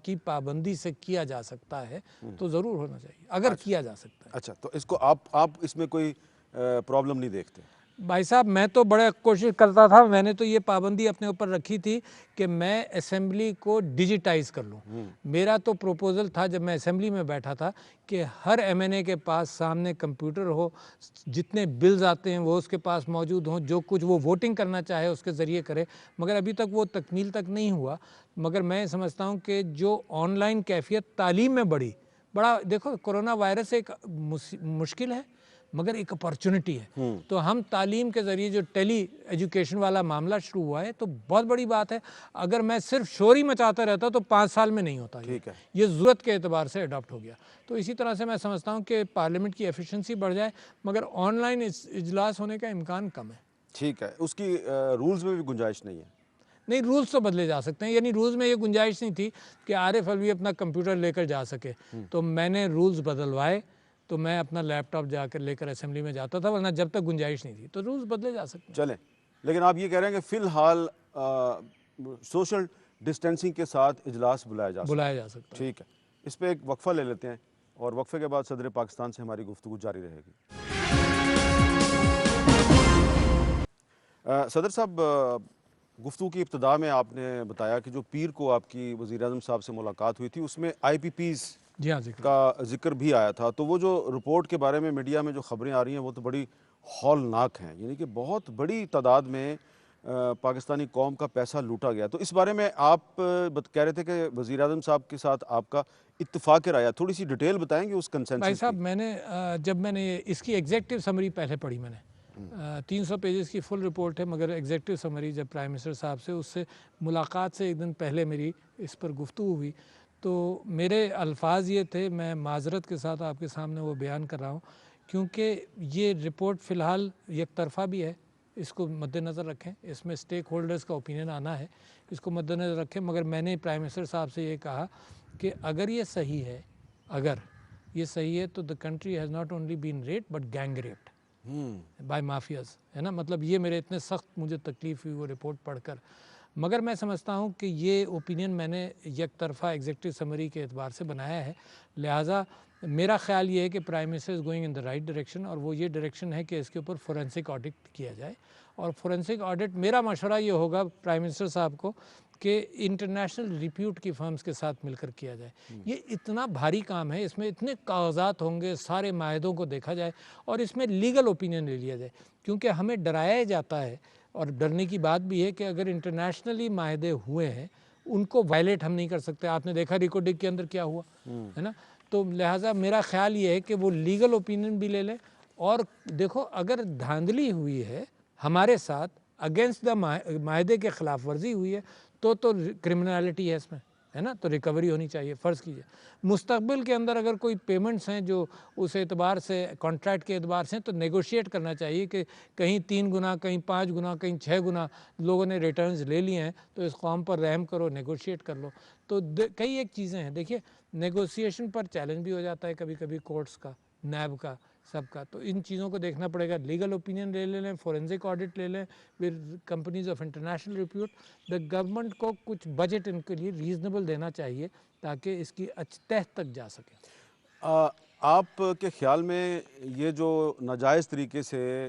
کی پابندی سے کیا جا سکتا ہے تو ضرور ہونا چاہیے، اگر کیا جا سکتا ہے. اچھا، تو اس کو آپ اس میں کوئی پرابلم نہیں دیکھتے؟ بھائی صاحب میں تو بڑے کوشش کرتا تھا, میں نے تو یہ پابندی اپنے اوپر رکھی تھی کہ میں اسمبلی کو ڈیجیٹائز کر لوں. میرا تو پروپوزل تھا جب میں اسمبلی میں بیٹھا تھا کہ ہر ایم این اے کے پاس سامنے کمپیوٹر ہو, جتنے بلز آتے ہیں وہ اس کے پاس موجود ہوں, جو کچھ وہ ووٹنگ کرنا چاہے اس کے ذریعے کرے, مگر ابھی تک وہ تکمیل تک نہیں ہوا. مگر میں سمجھتا ہوں کہ جو آن لائن کیفیت تعلیم میں بڑا دیکھو کرونا وائرس ایک مشکل ہے مگر ایک اپارچونٹی ہے. تو ہم تعلیم کے ذریعے جو ٹیلی ایجوکیشن والا معاملہ شروع ہوا ہے تو بہت بڑی بات ہے. اگر میں صرف شور ہی مچاتا رہتا تو 5 سال میں نہیں ہوتا. یہ ضرورت کے اعتبار سے اڈاپٹ ہو گیا. تو اسی طرح سے میں سمجھتا ہوں کہ پارلیمنٹ کی ایفیشنسی بڑھ جائے مگر آن لائن اجلاس ہونے کا امکان کم ہے. ٹھیک ہے, اس کی رولز میں بھی گنجائش نہیں ہے. نہیں, رولز تو بدلے جا سکتے ہیں. یعنی رولز میں یہ گنجائش نہیں تھی کہ عارف الوی اپنا کمپیوٹر لے کر جا سکے, تو میں نے رولز بدلوائے. تو میں اپنا لیپ ٹاپ جا کر لے کر اسمبلی میں جاتا تھا, ورنہ جب تک گنجائش نہیں تھی. تو رولز بدلے جا سکتے ہیں. چلیں, لیکن آپ یہ کہہ رہے ہیں کہ فی الحال سوشل ڈسٹینسنگ کے ساتھ اجلاس بلایا جا سکتا ہے. ٹھیک ہے, اس پہ ایک وقفہ لے لیتے ہیں اور وقفے کے بعد صدر پاکستان سے ہماری گفتگو جاری رہے گی. صدر صاحب, گفتگو کی ابتدا میں آپ نے بتایا کہ جو پیر کو آپ کی وزیر اعظم صاحب سے ملاقات ہوئی تھی اس میں آئی پی پیز کا ذکر بھی آیا تھا. تو وہ جو رپورٹ کے بارے میں میڈیا میں جو خبریں آ رہی ہیں وہ تو بڑی ہولناک ہیں, یعنی کہ بہت بڑی تعداد میں پاکستانی قوم کا پیسہ لوٹا گیا. تو اس بارے میں آپ کہہ رہے تھے کہ وزیر اعظم صاحب کے ساتھ آپ کا اتفاق رائے, تھوڑی سی ڈیٹیل بتائیں گے اس کنسنسس کی. بھائی صاحب میں نے جب میں نے اس کی ایگزیکٹو سمری پہلے پڑھی, میں نے 300 پیجز کی فل رپورٹ ہے مگر ایگزیکٹو سمری جب پرائم منسٹر صاحب سے اس سے ملاقات سے ایک دن پہلے میری اس پر گفتگو ہوئی تو میرے الفاظ یہ تھے, میں معذرت کے ساتھ آپ کے سامنے وہ بیان کر رہا ہوں کیونکہ یہ رپورٹ فی الحال یک طرفہ بھی ہے, اس کو مد نظر رکھیں, اس میں سٹیک ہولڈرز کا اوپینین آنا ہے, اس کو مد نظر رکھیں. مگر میں نے پرائم منسٹر صاحب سے یہ کہا کہ اگر یہ صحیح ہے تو the country has not only been raped but gang raped by mafias, ہے نا. مطلب یہ میرے اتنے سخت مجھے تکلیف ہوئی وہ رپورٹ پڑھ کر. مگر میں سمجھتا ہوں کہ یہ اوپینین میں نے یک طرفہ ایگزیکٹو سمری کے اعتبار سے بنایا ہے, لہٰذا میرا خیال یہ ہے کہ prime minister is going in the right direction, اور وہ یہ ڈائریکشن ہے کہ اس کے اوپر فورینسک آڈٹ کیا جائے. اور فورینسک آڈٹ میرا مشورہ یہ ہوگا پرائم منسٹر صاحب کو کہ انٹرنیشنل ریپیوٹ کی فرمز کے ساتھ مل کر کیا جائے. یہ اتنا بھاری کام ہے, اس میں اتنے کاغذات ہوں گے, سارے معاہدوں کو دیکھا جائے اور اس میں لیگل اوپینین لے لیا جائے, کیونکہ ہمیں ڈرایا جاتا ہے اور ڈرنے کی بات بھی ہے کہ اگر انٹرنیشنلی معاہدے ہوئے ہیں ان کو وائلیٹ ہم نہیں کر سکتے. آپ نے دیکھا ریکارڈنگ کے اندر کیا ہوا ہے نا. تو لہٰذا میرا خیال یہ ہے کہ وہ لیگل اوپینین بھی لے لیں. اور دیکھو اگر دھاندلی ہوئی ہے ہمارے ساتھ, اگینسٹ دا معاہدے کے خلاف ورزی ہوئی ہے تو کرمنالٹی ہے اس میں, ہے نا, تو ریکوری ہونی چاہیے. فرض کیجئے مستقبل کے اندر اگر کوئی پیمنٹس ہیں جو اس اعتبار سے کانٹریکٹ کے اعتبار سے تو نیگوشیٹ کرنا چاہیے کہ کہیں 3 گنا, کہیں 5 گنا, کہیں 6 گنا لوگوں نے ریٹرنز لے لیے ہیں تو اس قوم پر رحم کرو, نیگوشیٹ کر لو. تو کئی ایک چیزیں ہیں. دیکھیے نیگوسیشن پر چیلنج بھی ہو جاتا ہے کبھی کبھی کورٹس کا, نیب کا, سب کا. تو ان چیزوں کو دیکھنا پڑے گا. لیگل اوپینین لے لیں, فورینسک آڈٹ لے لیں with companies of international repute. The government کو کچھ بجٹ ان کے لیے ریزنیبل دینا چاہیے تاکہ اس کی تہ تک جا سکے. آپ کے خیال میں یہ جو ناجائز طریقے سے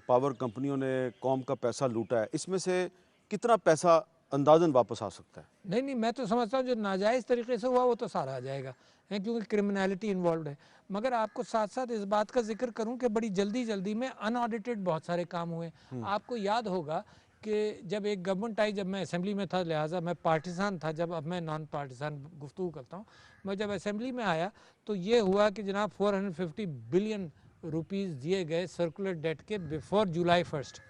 پاور کمپنیوں نے قوم کا پیسہ لوٹا ہے, اس میں سے کتنا پیسہ اندازاً واپس آ سکتا ہے؟ نہیں, میں تو سمجھتا ہوں جو ناجائز طریقے سے ہوا وہ تو سارا آ جائے گا, کیونکہ کرمنالٹی انوالوڈ ہے. مگر آپ کو ساتھ ساتھ اس بات کا ذکر کروں کہ بڑی جلدی میں ان آڈیٹڈ بہت سارے کام ہوئے. آپ کو یاد ہوگا کہ جب ایک گورنمنٹ آئی, جب میں اسمبلی میں تھا لہٰذا میں پارٹیسان تھا, جب اب میں نان پارٹیسان گفتگو کرتا ہوں, میں جب اسمبلی میں آیا تو یہ ہوا کہ جناب 450 بلین روپیز دیے گئے سرکولر ڈیٹ کے بیفور جولائی 1,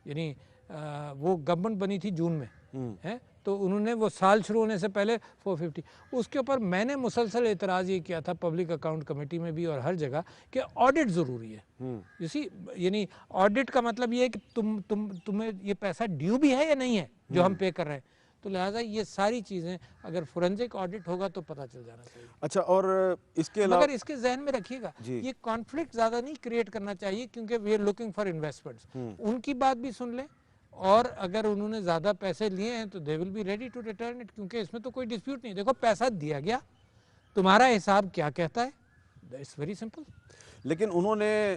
یعنی وہ گورنمنٹ بنی تھی جون میں, تو انہوں نے وہ سال شروع ہونے سے پہلے 450. اس کے اوپر میں نے مسلسل اعتراض یہ کیا تھا پبلک اکاؤنٹ کمیٹی میں بھی اور ہر جگہ کہ آڈٹ ضروری ہے. یعنی آڈٹ کا مطلب یہ ہے کہ تمہیں یہ پیسہ ڈیو بھی ہے یا نہیں ہے جو ہم پے کر رہے ہیں. تو لہٰذا یہ ساری چیزیں اگر فورینسک آڈٹ ہوگا تو پتہ چل جانا چاہیے. اچھا, اور اس کے علاوہ مگر اس کے ذہن میں رکھیے گا یہ کانفلکٹ زیادہ نہیں کریٹ کرنا چاہیے, کیونکہ we are looking for investments. ان کی بات بھی سن لیں, اور اگر انہوں نے زیادہ پیسے لیے ہیں تو they will be ready to return it, کیونکہ اس میں تو کوئی ڈسپیوٹ نہیں. دیکھو پیسہ دیا گیا, تمہارا حساب کیا کہتا ہے, اٹس ویری سمپل. لیکن انہوں نے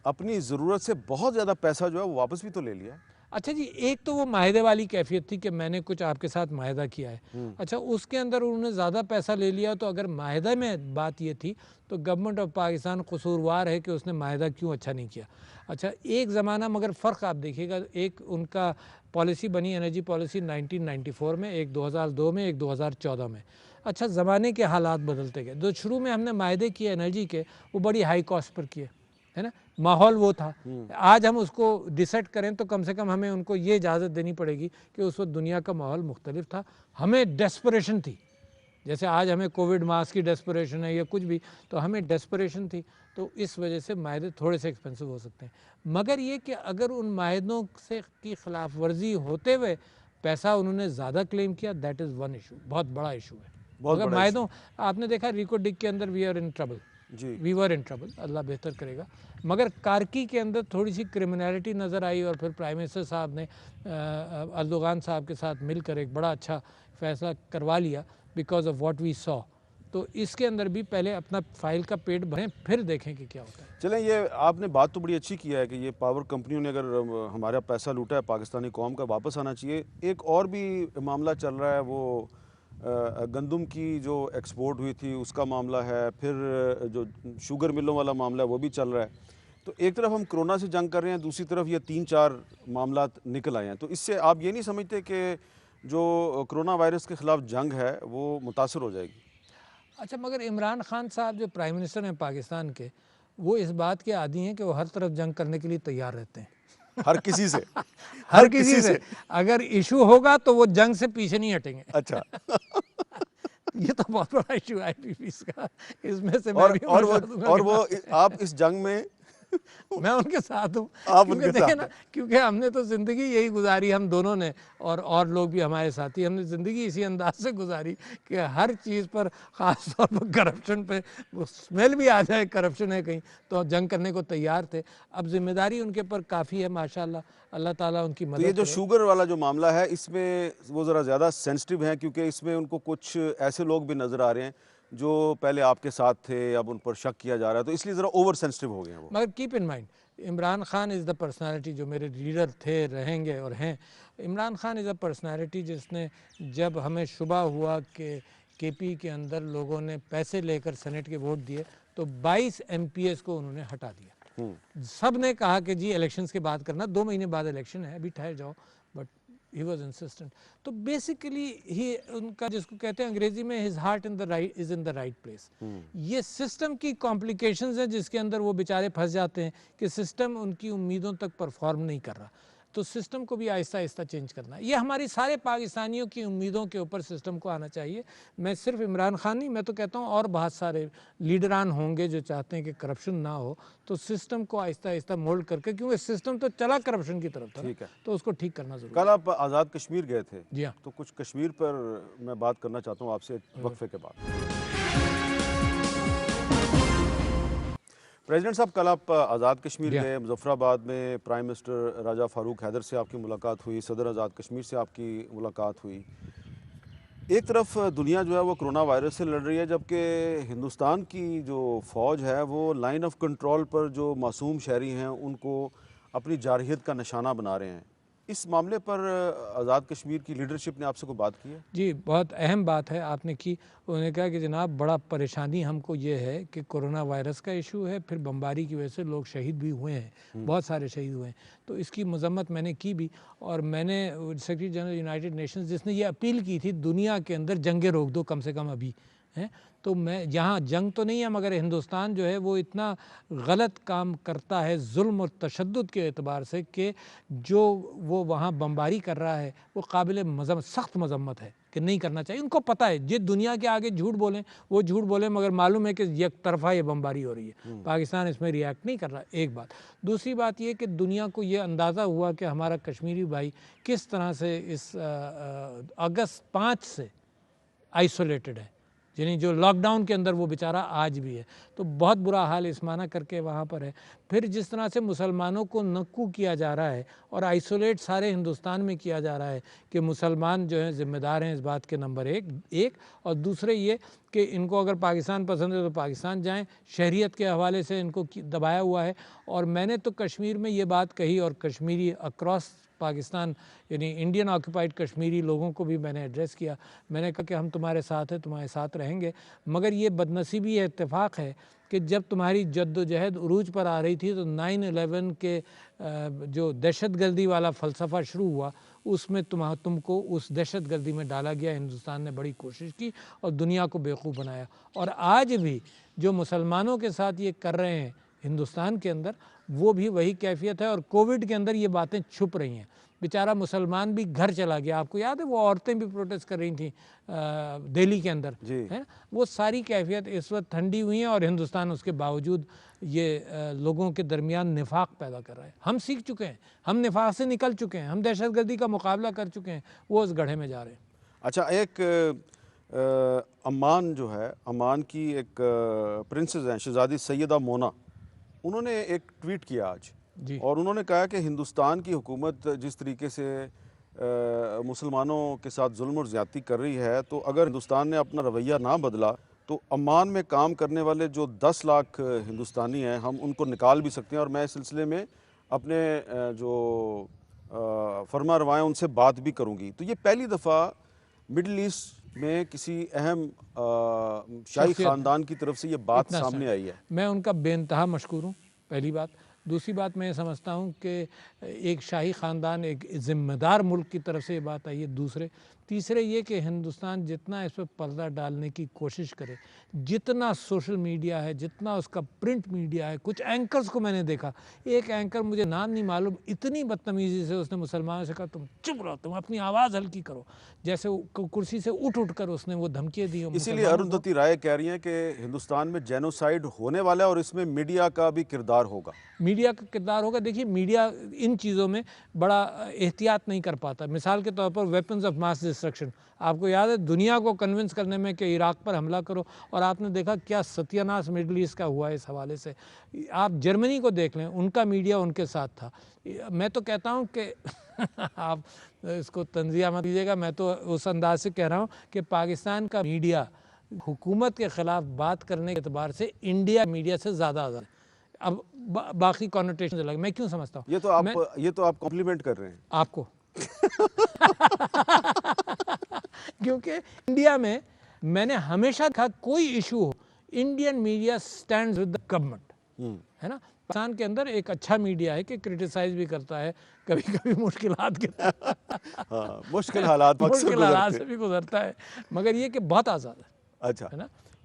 اپنی ضرورت سے بہت زیادہ پیسہ جو ہے وہ واپس بھی تو لے لیا ہے۔ اچھا جی، ایک تو وہ معاہدے والی کیفیت تھی کہ میں نے کچھ آپ کے ساتھ معاہدہ کیا ہے، اچھا اس کے اندر انہوں نے زیادہ پیسہ لے لیا، تو اگر معاہدہ میں بات یہ تھی تو گورنمنٹ آف پاکستان قصوروار ہے کہ اس نے معاہدہ کیوں اچھا نہیں کیا۔ اچھا ایک زمانہ مگر فرق آپ دیکھیے گا، ایک ان کا پالیسی بنی انرجی پالیسی 1994 میں، ایک 2002 میں، ایک 2014 میں۔ اچھا زمانے کے حالات بدلتے گئے، جو شروع میں ہم نے معاہدے کیے انرجی کے، وہ بڑی ہائی کاسٹ پر کیے، ہے نا، ماحول وہ تھا۔ آج ہم اس کو ڈیسائڈ کریں تو کم سے کم ہمیں ان کو یہ اجازت دینی پڑے گی کہ اس وقت دنیا کا ماحول مختلف تھا، ہمیں ڈیسپریشن تھی، جیسے آج ہمیں کووڈ ماسک کی ڈیسپریشن ہے یا کچھ بھی، تو ہمیں ڈیسپریشن تھی، تو اس وجہ سے معاہدے تھوڑے سے ایکسپینسو ہو سکتے ہیں۔ مگر یہ کہ اگر ان معاہدوں سے کی خلاف ورزی ہوتے ہوئے پیسہ انہوں نے زیادہ کلیم کیا، دیٹ از ون ایشو، بہت بڑا ایشو ہے۔ بہت مگر بڑا معاہدوں آپ نے دیکھا ریکو ڈگ کے اندر وی آر ان ٹربل، جی وی ور ان ٹربل، اللہ بہتر کرے گا۔ مگر کارکی کے اندر تھوڑی سی کرمنالٹی نظر آئی، اور پھر پرائم منسٹر صاحب نے اردوغان صاحب کے ساتھ مل کر ایک بڑا اچھا فیصلہ کروا لیا بیکاز آف واٹ وی سو۔ تو اس کے اندر بھی پہلے اپنا فائل کا پیٹ بھریں، پھر دیکھیں کہ کیا ہوتا ہے۔ چلیں، یہ آپ نے بات تو بڑی اچھی کیا ہے کہ یہ پاور کمپنیوں نے اگر ہمارا پیسہ لوٹا ہے، پاکستانی قوم کا واپس آنا چاہیے۔ ایک اور بھی معاملہ چل رہا ہے، وہ گندم کی جو ایکسپورٹ ہوئی تھی اس کا معاملہ ہے، پھر جو شوگر ملوں والا معاملہ ہے وہ بھی چل رہا ہے۔ تو ایک طرف ہم کرونا سے جنگ کر رہے ہیں، دوسری طرف یہ 3-4 معاملات نکل آئے ہیں، تو اس سے آپ یہ نہیں سمجھتے کہ جو کرونا وائرس کے خلاف جنگ ہے وہ متاثر ہو جائے گی؟ اچھا مگر عمران خان صاحب جو پرائم منسٹر ہیں پاکستان کے، وہ اس بات کے عادی ہیں کہ وہ ہر طرف جنگ کرنے کے لیے تیار رہتے ہیں، ہر کسی سے؟ ہر کسی سے۔ اگر ایشو ہوگا تو وہ جنگ سے پیچھے نہیں ہٹیں گے۔ اچھا یہ تو بہت بڑا ایشو ہے IPPs کا، اس میں سے میں بھی اور وہ آپ اس جنگ میں میں ان کے ساتھ ہوں، آپ ان کیونکہ کے دیکھیں ساتھ نا، کیونکہ ہم نے تو زندگی یہی گزاری، ہم دونوں نے اور لوگ بھی ہمارے ساتھی، ہم نے زندگی اسی انداز سے گزاری کہ ہر چیز پر، خاص طور پر کرپشن پہ، وہ اسمیل بھی آ جائے کرپشن ہے کہیں تو جنگ کرنے کو تیار تھے۔ اب ذمہ داری ان کے پر کافی ہے ماشاءاللہ، اللہ تعالیٰ ان کی تو یہ مدد جو کرے۔ شوگر والا جو معاملہ ہے اس میں وہ ذرا زیادہ سینسٹیو ہیں، کیونکہ اس میں ان کو کچھ ایسے لوگ بھی نظر آ رہے ہیں جو پہلے آپ کے ساتھ تھے، اب ان پر شک کیا جا رہا ہے، تو اس لیے ذرا اوور سینسٹیو ہو گئے ہیں وہ۔ مگر keep in mind, Imran Khan is the personality, جو میرے لیڈر تھے، رہیں گے اور ہیں، عمران خان از اے پرسنالٹی جس نے، جب ہمیں شبہ ہوا کہ KP کے اندر لوگوں نے پیسے لے کر سینٹ کے ووٹ دیے تو 22 MPs کو انہوں نے ہٹا دیا۔ سب نے کہا کہ جی الیکشنز کے بعد کرنا، 2 مہینے بعد الیکشن ہے، ابھی ٹھہر جاؤ، بٹ ہی واز انسسٹنٹ۔ تو بیسیکلی ہی ان کا، جس کو کہتے ہیں انگریزی میں his heart is in the right place۔ یہ سسٹم کی کمپلیکیشنز ہیں جس کے اندر وہ بیچارے پھنس جاتے ہیں کہ سسٹم ان کی امیدوں تک پرفارم نہیں کر رہا، تو سسٹم کو بھی آہستہ آہستہ چینج کرنا ہے۔ یہ ہماری سارے پاکستانیوں کی امیدوں کے اوپر سسٹم کو آنا چاہیے۔ میں صرف عمران خان نہیں، میں تو کہتا ہوں اور بہت سارے لیڈران ہوں گے جو چاہتے ہیں کہ کرپشن نہ ہو، تو سسٹم کو آہستہ آہستہ مولڈ کر کے، کیونکہ سسٹم تو چلا کرپشن کی طرف تھا، ٹھیک ہے، تو اس کو ٹھیک کرنا ضروری کل آپ آزاد کشمیر گئے تھے، جی ہاں۔ تو کچھ کشمیر پر میں بات کرنا چاہتا ہوں آپ سے وقفے کے بعد۔ پریزیڈنٹ صاحب، کل آپ آزاد کشمیر گئے، مظفر آباد میں پرائم منسٹر راجہ فاروق حیدر سے آپ کی ملاقات ہوئی، صدر آزاد کشمیر سے آپ کی ملاقات ہوئی۔ ایک طرف دنیا جو ہے وہ کرونا وائرس سے لڑ رہی ہے، جبکہ ہندوستان کی جو فوج ہے وہ لائن آف کنٹرول پر جو معصوم شہری ہیں ان کو اپنی جارحیت کا نشانہ بنا رہے ہیں۔ اس معاملے پر آزاد کشمیر کی لیڈرشپ نے آپ سے کوئی بات کی ہے؟ جی بہت اہم بات ہے آپ نے کی۔ انہوں نے کہا کہ جناب بڑا پریشانی ہم کو یہ ہے کہ کرونا وائرس کا ایشو ہے، پھر بمباری کی وجہ سے لوگ شہید بھی ہوئے ہیں، بہت سارے شہید ہوئے ہیں، تو اس کی مذمت میں نے کی بھی، اور میں نے سیکریٹری جنرل یونائٹڈ نیشنز جس نے یہ اپیل کی تھی دنیا کے اندر جنگیں روک دو کم سے کم ابھی ہیں، تو میں یہاں جنگ تو نہیں ہے، مگر ہندوستان جو ہے وہ اتنا غلط کام کرتا ہے ظلم اور تشدد کے اعتبار سے کہ جو وہ وہاں بمباری کر رہا ہے وہ قابل مذمت، سخت مذمت ہے کہ نہیں کرنا چاہیے۔ ان کو پتہ ہے جس دنیا کے آگے جھوٹ بولیں وہ جھوٹ بولیں، مگر معلوم ہے کہ یک طرفہ یہ بمباری ہو رہی ہے، پاکستان اس میں ریئیکٹ نہیں کر رہا، ایک بات۔ دوسری بات یہ کہ دنیا کو یہ اندازہ ہوا کہ ہمارا کشمیری بھائی کس طرح سے اس اگست 5 سے آئسولیٹڈ ہے، یعنی جو لاک ڈاؤن کے اندر وہ بیچارہ آج بھی ہے. تو بہت برا حال اس معنی کر کے وہاں پر ہے. پھر جس طرح سے مسلمانوں کو نکو کیا جا رہا ہے اور آئسولیٹ سارے ہندوستان میں کیا جا رہا ہے کہ مسلمان جو ہیں ذمہ دار ہیں اس بات کے نمبر ایک، اور دوسرے یہ کہ ان کو اگر پاکستان پسند ہے تو پاکستان جائیں، شہریت کے حوالے سے ان کو دبایا ہوا ہے. اور میں نے تو کشمیر میں یہ بات کہی، اور کشمیری اکراس پاکستان یعنی انڈین آکوپائڈ کشمیری لوگوں کو بھی میں نے ایڈریس کیا. میں نے کہا کہ ہم تمہارے ساتھ ہیں، تمہارے ساتھ رہیں گے، مگر یہ بدنصیبی ہے، اتفاق ہے کہ جب تمہاری جد و جہد عروج پر آ رہی تھی تو 9/11 کے جو دہشت گردی والا فلسفہ شروع ہوا اس میں تم کو اس دہشت گردی میں ڈالا گیا. ہندوستان نے بڑی کوشش کی اور دنیا کو بیوقوف بنایا. اور آج بھی جو مسلمانوں کے ساتھ یہ کر رہے ہیں ہندوستان کے اندر، وہ بھی وہی کیفیت ہے. اور کووڈ کے اندر یہ باتیں چھپ رہی ہیں. بیچارہ مسلمان بھی گھر چلا گیا. آپ کو یاد ہے وہ عورتیں بھی پروٹیسٹ کر رہی تھیں دہلی کے اندر، ہے وہ ساری کیفیت اس وقت ٹھنڈی ہوئی ہیں، اور ہندوستان اس کے باوجود یہ لوگوں کے درمیان نفاق پیدا کر رہا ہے. ہم سیکھ چکے ہیں، ہم نفاق سے نکل چکے ہیں، ہم دہشت گردی کا مقابلہ کر چکے ہیں، وہ اس گڑھے میں جا رہے ہیں. اچھا، ایک عمان جو ہے، عمان کی ایک پرنسز ہیں شہزادی سیدہ مونا، انہوں نے ایک ٹویٹ کیا آج، جی اور انہوں نے کہا کہ ہندوستان کی حکومت جس طریقے سے مسلمانوں کے ساتھ ظلم اور زیادتی کر رہی ہے، تو اگر ہندوستان نے اپنا رویہ نہ بدلا تو عمان میں کام کرنے والے جو 10 لاکھ ہندوستانی ہیں ہم ان کو نکال بھی سکتے ہیں. اور میں اس سلسلے میں اپنے جو فرما روائیں ان سے بات بھی کروں گی. تو یہ پہلی دفعہ مڈل ایسٹ میں کسی اہم شاہی خاندان کی طرف سے یہ بات سامنے آئی ہے. میں ان کا بے انتہا مشکور ہوں، پہلی بات. دوسری بات میں یہ سمجھتا ہوں کہ ایک شاہی خاندان، ایک ذمہ دار ملک کی طرف سے یہ بات آئی ہے. تیسرے یہ کہ ہندوستان جتنا اس پہ پردہ ڈالنے کی کوشش کرے، جتنا سوشل میڈیا ہے، جتنا اس کا پرنٹ میڈیا ہے، کچھ اینکرز کو میں نے دیکھا، ایک اینکر مجھے نام نہیں معلوم، اتنی بدتمیزی سے اس نے مسلمانوں سے کہا تم چپ رہو، تم اپنی آواز ہلکی کرو، جیسے کرسی سے اٹھ کر اس نے وہ دھمکیاں دی. اسی لیے ارندھتی رائے کہہ رہی ہیں کہ ہندوستان میں جینوسائیڈ ہونے والا ہے اور اس میں میڈیا کا بھی کردار ہوگا. میڈیا کا کردار ہوگا. دیکھیے میڈیا ان چیزوں میں بڑا احتیاط نہیں کر پاتا. مثال کے طور پر ویپنز آف ماس ڈسٹرکشن، آپ کو یاد ہے دنیا کو کنونس کرنے میں کہ عراق پر حملہ کرو، اور آپ نے دیکھا کیا ستیہ ناش مڈل ایسٹ کا ہوا ہے اس حوالے سے. آپ جرمنی کو دیکھ لیں، ان کا میڈیا ان کے ساتھ تھا. میں تو کہتا ہوں کہ آپ اس کو تنزیہ مت دیجیے گا، میں تو اس انداز سے کہہ رہا ہوں کہ پاکستان کا میڈیا حکومت کے خلاف بات کرنے کے اعتبار سے انڈیا میڈیا سے زیادہ آزاد ہے. اب باقی کانوٹیشن الگ، میں کیوں سمجھتا ہوں یہ تو آپ کمپلیمنٹ کر رہے ہیں آپ کو کیونکہ انڈیا میں نے ہمیشہ کہا کوئی issue who, Indian media stands with the government, ہے نا. پاکستان کے اندر ایک اچھا میڈیا ہے کہ کرٹیسائز بھی کرتا ہے، کبھی کبھی مشکلات کے مشکل حالات سے بھی گزرتا ہے، مگر یہ کہ بہت آزاد ہے. اچھا،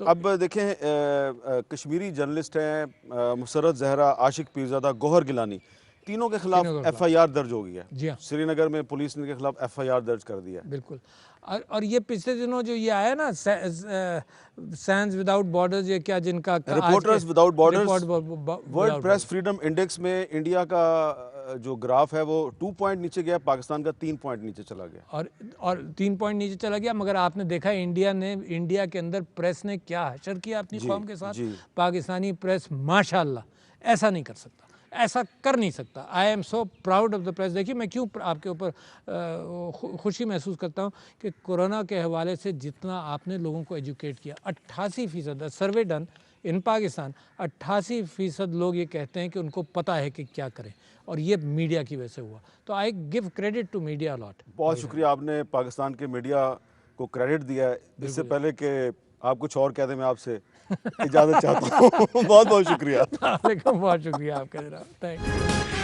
اب دیکھیں کشمیری جرنلسٹ ہیں مسرت زہرا، عاشق پیرزادہ، گوہر گیلانی، تینوں کے خلاف ایف آئی آر درج ہو گئی ہے. جی ہاں، سری نگر میں پولیس نے کے خلاف ایف آئی آر درج کر دیا ہے. بالکل. اور یہ پچھلے دنوں جو یہ آیا نا سینس وداؤٹ بارڈرز، یہ کیا جن کا reporters without borders, world press freedom index میں انڈیا کا جو گراف ہے وہ 2 پوائنٹ نیچے گیا، پاکستان کا 3 پوائنٹ نیچے چلا گیا. اور 3 پوائنٹ نیچے چلا گیا. مگر آپ نے دیکھا انڈیا کے اندر پریس نے کیا حشر کیا اپنی قوم کے ساتھ. پاکستانی پریس ماشاءاللہ ایسا نہیں کر سکتا، ایسا کر نہیں سکتا. I am so proud of the press. دیکھیے میں کیوں آپ کے اوپر خوشی محسوس کرتا ہوں کہ کورونا کے حوالے سے جتنا آپ نے لوگوں کو ایجوکیٹ کیا، 88% سروے ڈن ان پاکستان، 88% لوگ یہ کہتے ہیں کہ ان کو پتہ ہے کہ کیا کریں، اور یہ میڈیا کی وجہ سے ہوا. تو I gave credit to media a lot. بہت شکریہ، آپ نے پاکستان کے میڈیا کو کریڈٹ دیا ہے. اس سے پہلے کہ آپ کچھ اور کہہ دیں میں آپ سے اجازت چاہتا ہوں. بہت بہت شکریہ. بہت شکریہ آپ کا جناب. Thank you.